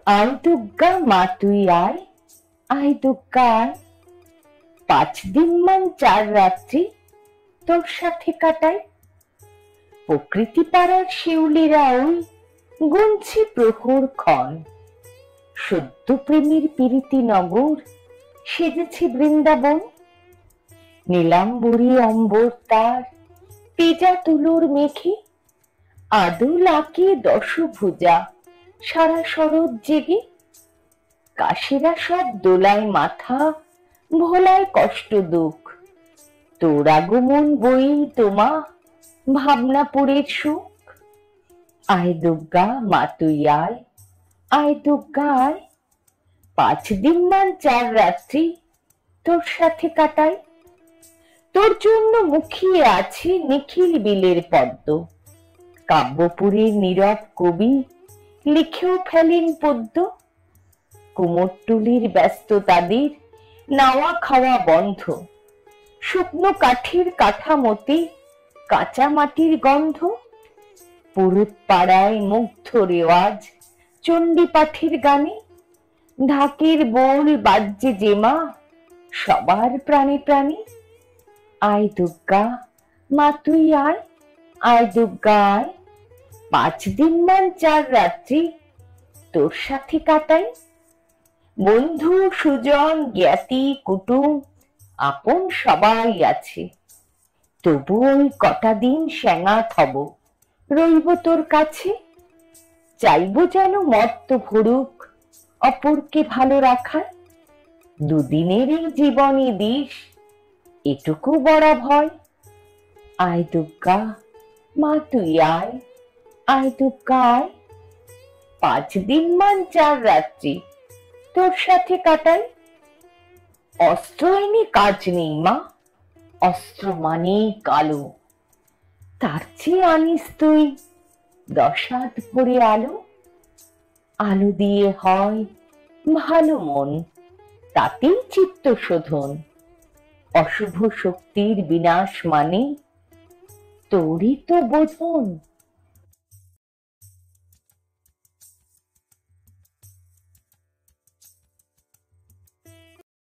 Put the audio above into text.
আয় দুর্গা মা তুই আয়, আয় দুর্গা আয়। 5 দিন মান 4 রাত্রি তোর সাথে কাটাই। প্রকৃতি পাড়ার শিউলিরা ওই গুনছে প্রহর ক্ষণ। সদ্য প্রেমীর প্রীতি নগর সেজেছে বৃন্দাবন। নীলাম্বরী অম্বর তার তেজা তুলোর মেঘে, আদল আঁকে দশভুজা সারা শরৎ জেগে। কাশিরা সব দোলায় মাথা, ভোলায় কষ্ট দুঃখ। তোর আগমন বই তোমা ভাবনাপুরের সুখ। আয় দুর্গা মা তুই আয়, আয় দুর্গা আয়। 5 দিন মান 4 রাত্রি তোর সাথে কাটাই। তোর জন্য মুখিয়ে আছে নিখিল বিলের পদ্ম। কাব্যপুরীর নীরব কবি লিখেও ফেলেন পদ্য। কুমোরটুলির ব্যস্ততাদের নাওয়া খাওয়া বন্ধ। শুকনো কাঠের কাঠামোতে কাঁচা মাটির গন্ধ। পুরুত পাড়ায় মুগ্ধ রেওয়াজ চণ্ডী পাঠের গানে। ঢাকের বোল বাজছে জেমা সবার প্রাণে প্রাণে। আয় দুর্গা মা তুই আয়, আয় দুর্গা আয়। 5 দিন মান 4 রাত্রি তোর সাথে কাটাই। বন্ধু সুজন জ্ঞাতি কুটুম আপন সবাই আছে। তবু ওই কটা দিন শ্যাঙাত হব, রইব তোর কাছে। চাইব যেন মর্ত ভরুক অপরকে ভালো রাখার। দুদিনের এই জীবনে দিস এটুকু বড় ভয়। আয় দুর্গা মা তুই আয়, আয় দুর্গা আয়। 5 দিন মান 4 রাত্রি তোর সাথে কাটাই। অস্ত্র এনে কাজ নেই মা, অস্ত্র মানে কালো। তার চেয়ে আনিস তুই 10 হাত ভরে আলো। আলো দিয়ে হয় ভালো মন, তাতেই চিত্ত শোধন। অশুভ শক্তির বিনাশ মানে তোরই তো বোধন।